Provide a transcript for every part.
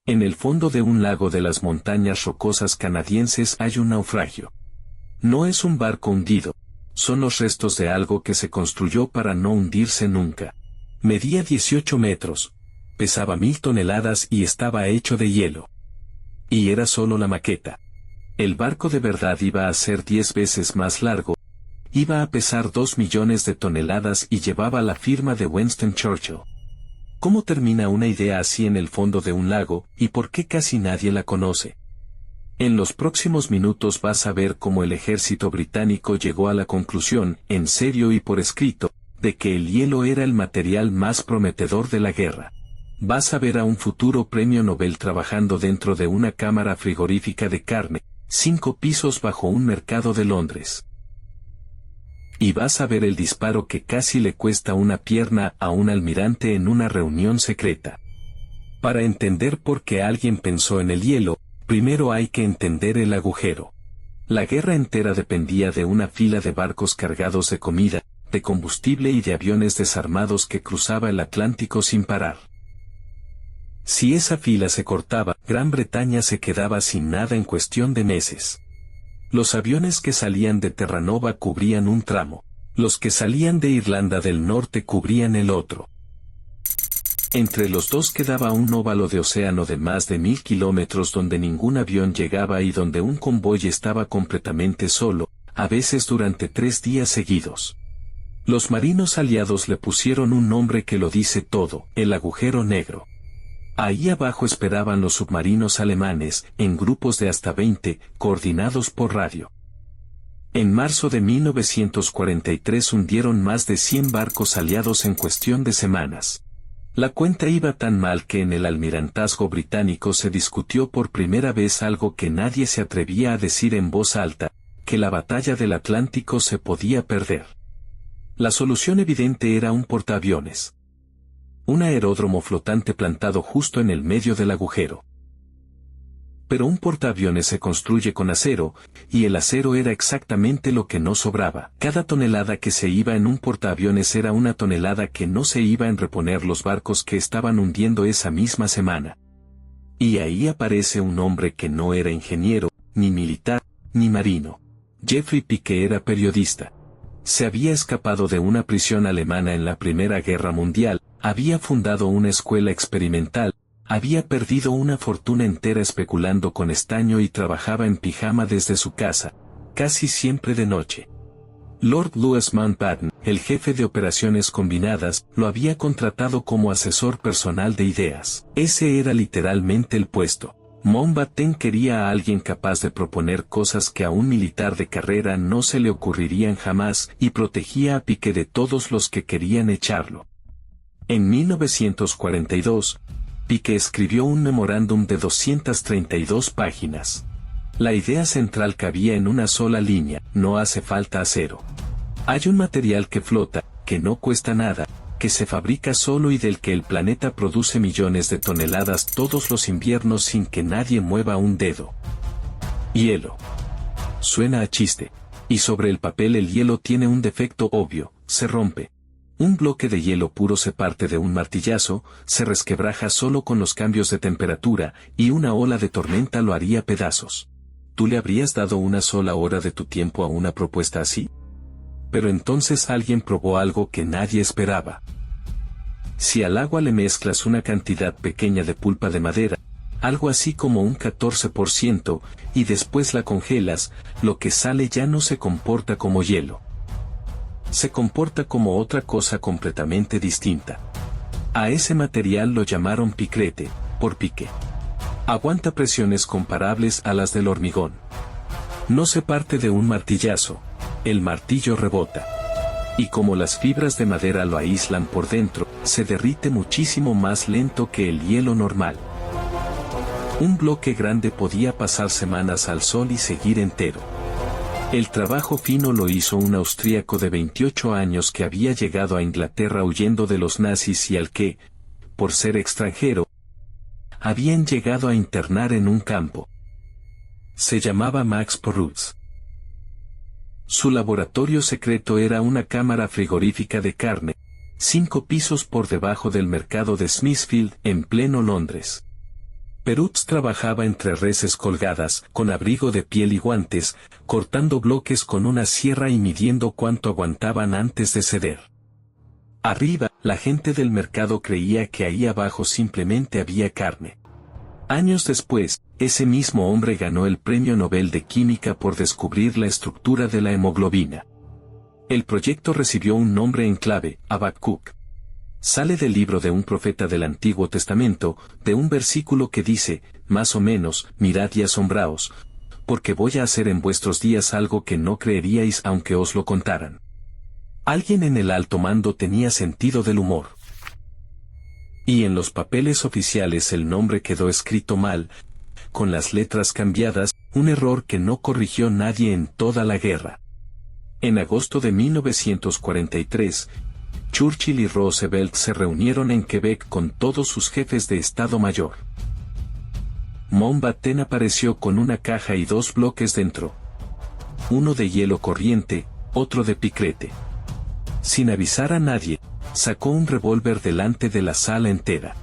En el fondo de un lago de las montañas rocosas canadienses hay un naufragio. No es un barco hundido, son los restos de algo que se construyó para no hundirse nunca. Medía 18 metros, pesaba 1000 toneladas y estaba hecho de hielo. Y era solo la maqueta. El barco de verdad iba a ser 10 veces más largo, iba a pesar 2 millones de toneladas y llevaba la firma de Winston Churchill. ¿Cómo termina una idea así en el fondo de un lago, y por qué casi nadie la conoce? En los próximos minutos vas a ver cómo el ejército británico llegó a la conclusión, en serio y por escrito, de que el hielo era el material más prometedor de la guerra. Vas a ver a un futuro premio Nobel trabajando dentro de una cámara frigorífica de carne, 5 pisos bajo un mercado de Londres. Y vas a ver el disparo que casi le cuesta una pierna a un almirante en una reunión secreta. Para entender por qué alguien pensó en el hielo, primero hay que entender el agujero. La guerra entera dependía de una fila de barcos cargados de comida, de combustible y de aviones desarmados que cruzaba el Atlántico sin parar. Si esa fila se cortaba, Gran Bretaña se quedaba sin nada en cuestión de meses. Los aviones que salían de Terranova cubrían un tramo, los que salían de Irlanda del Norte cubrían el otro. Entre los dos quedaba un óvalo de océano de más de 1000 kilómetros donde ningún avión llegaba y donde un convoy estaba completamente solo, a veces durante 3 días seguidos. Los marinos aliados le pusieron un nombre que lo dice todo, el agujero negro. Ahí abajo esperaban los submarinos alemanes, en grupos de hasta 20, coordinados por radio. En marzo de 1943 hundieron más de 100 barcos aliados en cuestión de semanas. La cuenta iba tan mal que en el almirantazgo británico se discutió por primera vez algo que nadie se atrevía a decir en voz alta, que la batalla del Atlántico se podía perder. La solución evidente era un portaaviones. Un aeródromo flotante plantado justo en el medio del agujero. Pero un portaaviones se construye con acero, y el acero era exactamente lo que no sobraba. Cada tonelada que se iba en un portaaviones era una tonelada que no se iba en reponer los barcos que estaban hundiendo esa misma semana. Y ahí aparece un hombre que no era ingeniero, ni militar, ni marino. Jeffrey Piquet era periodista. Se había escapado de una prisión alemana en la Primera Guerra Mundial, había fundado una escuela experimental, había perdido una fortuna entera especulando con estaño y trabajaba en pijama desde su casa, casi siempre de noche. Lord Louis Mountbatten, el jefe de operaciones combinadas, lo había contratado como asesor personal de ideas. Ese era literalmente el puesto. Mountbatten quería a alguien capaz de proponer cosas que a un militar de carrera no se le ocurrirían jamás y protegía a Piquet de todos los que querían echarlo. En 1942, Piquet escribió un memorándum de 232 páginas. La idea central cabía en una sola línea: no hace falta acero. Hay un material que flota, que no cuesta nada, que se fabrica solo y del que el planeta produce millones de toneladas todos los inviernos sin que nadie mueva un dedo. Hielo. Suena a chiste. Y sobre el papel el hielo tiene un defecto obvio: se rompe. Un bloque de hielo puro se parte de un martillazo, se resquebraja solo con los cambios de temperatura, y una ola de tormenta lo haría pedazos. ¿Tú le habrías dado una sola hora de tu tiempo a una propuesta así? Pero entonces alguien probó algo que nadie esperaba. Si al agua le mezclas una cantidad pequeña de pulpa de madera, algo así como un 14%, y después la congelas, lo que sale ya no se comporta como hielo. Se comporta como otra cosa completamente distinta. A ese material lo llamaron picrete, por Piquet. Aguanta presiones comparables a las del hormigón. No se parte de un martillazo, el martillo rebota. Y como las fibras de madera lo aíslan por dentro, se derrite muchísimo más lento que el hielo normal. Un bloque grande podía pasar semanas al sol y seguir entero. El trabajo fino lo hizo un austríaco de 28 años que había llegado a Inglaterra huyendo de los nazis y al que, por ser extranjero, habían llegado a internar en un campo. Se llamaba Max Porruz. Su laboratorio secreto era una cámara frigorífica de carne, 5 pisos por debajo del mercado de Smithfield, en pleno Londres. Perutz trabajaba entre reses colgadas, con abrigo de piel y guantes, cortando bloques con una sierra y midiendo cuánto aguantaban antes de ceder. Arriba, la gente del mercado creía que ahí abajo simplemente había carne. Años después, ese mismo hombre ganó el Premio Nobel de Química por descubrir la estructura de la hemoglobina. El proyecto recibió un nombre en clave, Habacuc. Sale del libro de un profeta del Antiguo Testamento, de un versículo que dice, más o menos, mirad y asombraos, porque voy a hacer en vuestros días algo que no creeríais aunque os lo contaran. Alguien en el alto mando tenía sentido del humor. Y en los papeles oficiales el nombre quedó escrito mal, con las letras cambiadas, un error que no corrigió nadie en toda la guerra. En agosto de 1943, Churchill y Roosevelt se reunieron en Quebec con todos sus jefes de Estado Mayor. Mountbatten apareció con una caja y 2 bloques dentro. Uno de hielo corriente, otro de picrete. Sin avisar a nadie, sacó un revólver delante de la sala entera.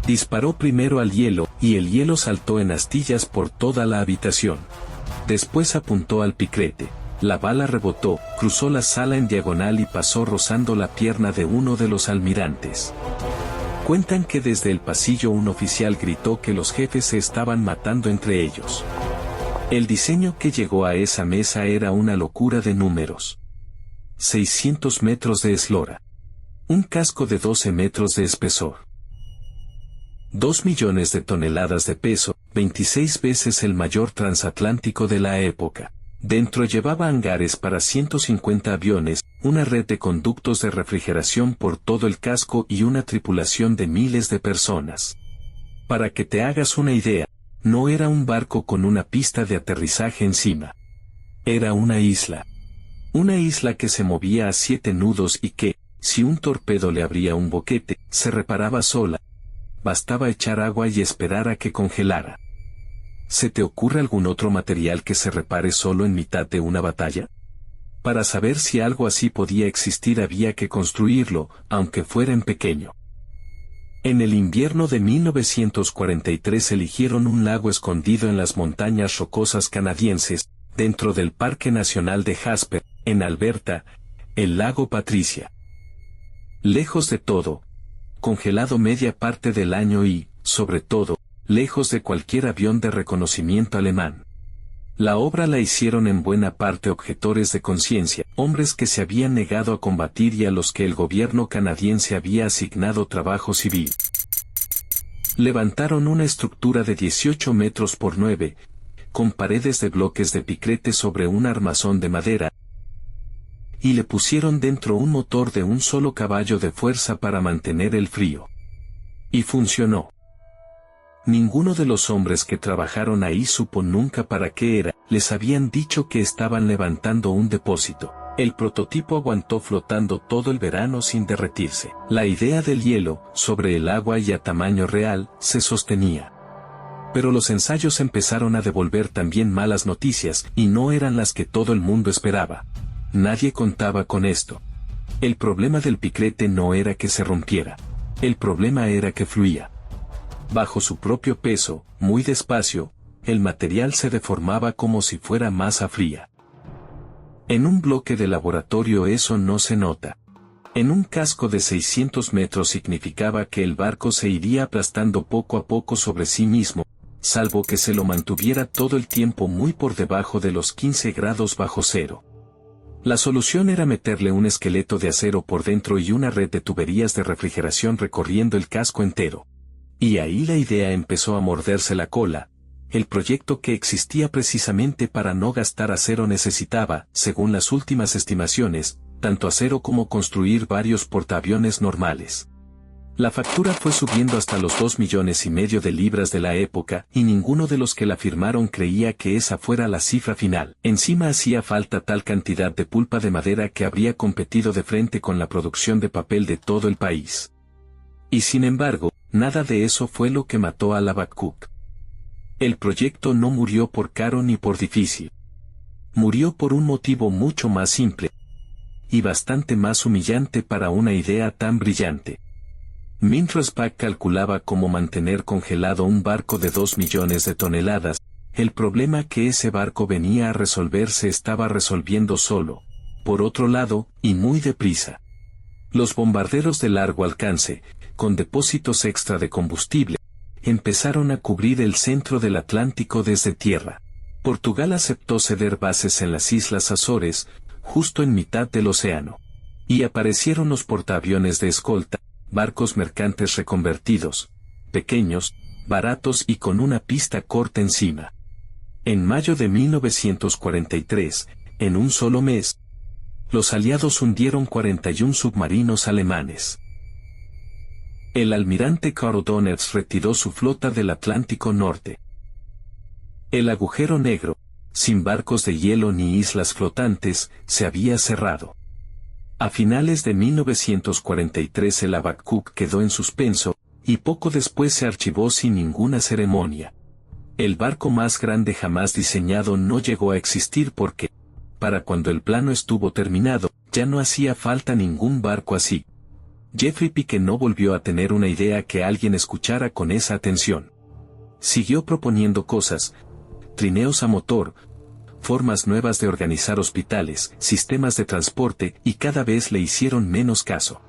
Disparó primero al hielo, y el hielo saltó en astillas por toda la habitación. Después apuntó al picrete. La bala rebotó, cruzó la sala en diagonal y pasó rozando la pierna de uno de los almirantes. Cuentan que desde el pasillo un oficial gritó que los jefes se estaban matando entre ellos. El diseño que llegó a esa mesa era una locura de números. 600 metros de eslora. Un casco de 12 metros de espesor. 2 millones de toneladas de peso, 26 veces el mayor transatlántico de la época. Dentro llevaba hangares para 150 aviones, una red de conductos de refrigeración por todo el casco y una tripulación de miles de personas. Para que te hagas una idea, no era un barco con una pista de aterrizaje encima. Era una isla. Una isla que se movía a 7 nudos y que, si un torpedo le abría un boquete, se reparaba sola. Bastaba echar agua y esperar a que congelara. ¿Se te ocurre algún otro material que se repare solo en mitad de una batalla? Para saber si algo así podía existir había que construirlo, aunque fuera en pequeño. En el invierno de 1943 eligieron un lago escondido en las montañas rocosas canadienses, dentro del Parque Nacional de Jasper, en Alberta, el lago Patricia. Lejos de todo, congelado media parte del año y, sobre todo, lejos de cualquier avión de reconocimiento alemán. La obra la hicieron en buena parte objetores de conciencia, hombres que se habían negado a combatir y a los que el gobierno canadiense había asignado trabajo civil. Levantaron una estructura de 18 metros por 9, con paredes de bloques de picrete sobre un armazón de madera, y le pusieron dentro un motor de un solo caballo de fuerza para mantener el frío. Y funcionó. Ninguno de los hombres que trabajaron ahí supo nunca para qué era, les habían dicho que estaban levantando un depósito. El prototipo aguantó flotando todo el verano sin derretirse. La idea del hielo, sobre el agua y a tamaño real, se sostenía. Pero los ensayos empezaron a devolver también malas noticias, y no eran las que todo el mundo esperaba. Nadie contaba con esto. El problema del picrete no era que se rompiera. El problema era que fluía. Bajo su propio peso, muy despacio, el material se deformaba como si fuera masa fría. En un bloque de laboratorio eso no se nota. En un casco de 600 metros significaba que el barco se iría aplastando poco a poco sobre sí mismo, salvo que se lo mantuviera todo el tiempo muy por debajo de los 15 grados bajo cero. La solución era meterle un esqueleto de acero por dentro y una red de tuberías de refrigeración recorriendo el casco entero. Y ahí la idea empezó a morderse la cola. El proyecto que existía precisamente para no gastar acero necesitaba, según las últimas estimaciones, tanto acero como construir varios portaaviones normales. La factura fue subiendo hasta los 2,5 millones de libras de la época, y ninguno de los que la firmaron creía que esa fuera la cifra final. Encima hacía falta tal cantidad de pulpa de madera que habría competido de frente con la producción de papel de todo el país. Y sin embargo, nada de eso fue lo que mató a Habacuc. El proyecto no murió por caro ni por difícil. Murió por un motivo mucho más simple y bastante más humillante para una idea tan brillante. Mientras calculaba cómo mantener congelado un barco de 2 millones de toneladas, el problema que ese barco venía a resolver se estaba resolviendo solo, por otro lado, y muy deprisa. Los bombarderos de largo alcance, con depósitos extra de combustible, empezaron a cubrir el centro del Atlántico desde tierra. Portugal aceptó ceder bases en las Islas Azores, justo en mitad del océano. Y aparecieron los portaaviones de escolta, barcos mercantes reconvertidos, pequeños, baratos y con una pista corta encima. En mayo de 1943, en un solo mes, los aliados hundieron 41 submarinos alemanes. El almirante Karl Donner's retiró su flota del Atlántico Norte. El agujero negro, sin barcos de hielo ni islas flotantes, se había cerrado. A finales de 1943 el Habacuc quedó en suspenso, y poco después se archivó sin ninguna ceremonia. El barco más grande jamás diseñado no llegó a existir porque, para cuando el plano estuvo terminado, ya no hacía falta ningún barco así. Jeffrey Pique no volvió a tener una idea que alguien escuchara con esa atención. Siguió proponiendo cosas, trineos a motor, formas nuevas de organizar hospitales, sistemas de transporte, y cada vez le hicieron menos caso.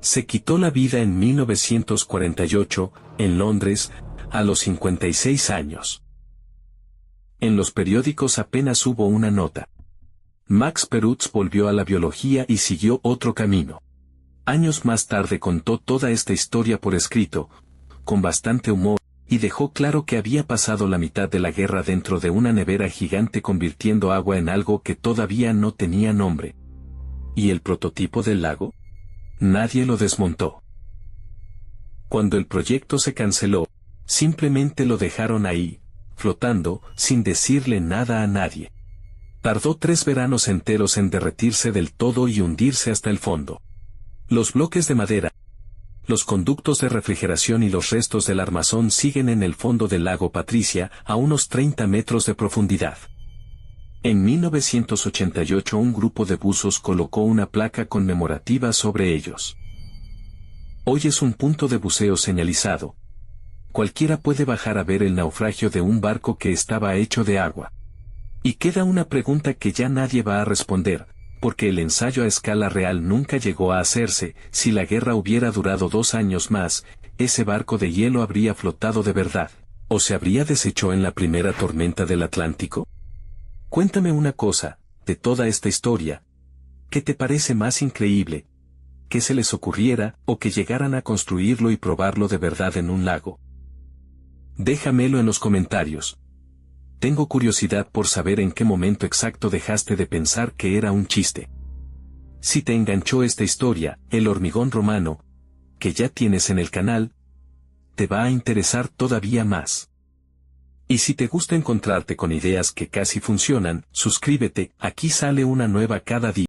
Se quitó la vida en 1948, en Londres, a los 56 años. En los periódicos apenas hubo una nota. Max Perutz volvió a la biología y siguió otro camino. Años más tarde contó toda esta historia por escrito, con bastante humor, y dejó claro que había pasado la mitad de la guerra dentro de una nevera gigante convirtiendo agua en algo que todavía no tenía nombre. ¿Y el prototipo del lago? Nadie lo desmontó. Cuando el proyecto se canceló, simplemente lo dejaron ahí, flotando, sin decirle nada a nadie. Tardó 3 veranos enteros en derretirse del todo y hundirse hasta el fondo. Los bloques de madera, los conductos de refrigeración y los restos del armazón siguen en el fondo del lago Patricia, a unos 30 metros de profundidad. En 1988 un grupo de buzos colocó una placa conmemorativa sobre ellos. Hoy es un punto de buceo señalizado. Cualquiera puede bajar a ver el naufragio de un barco que estaba hecho de agua. Y queda una pregunta que ya nadie va a responder, porque el ensayo a escala real nunca llegó a hacerse. Si la guerra hubiera durado 2 años más, ¿ese barco de hielo habría flotado de verdad, o se habría deshecho en la primera tormenta del Atlántico? Cuéntame una cosa, de toda esta historia, ¿qué te parece más increíble? ¿Que se les ocurriera, o que llegaran a construirlo y probarlo de verdad en un lago? Déjamelo en los comentarios. Tengo curiosidad por saber en qué momento exacto dejaste de pensar que era un chiste. Si te enganchó esta historia, el hormigón romano, que ya tienes en el canal, te va a interesar todavía más. Y si te gusta encontrarte con ideas que casi funcionan, suscríbete, aquí sale una nueva cada día.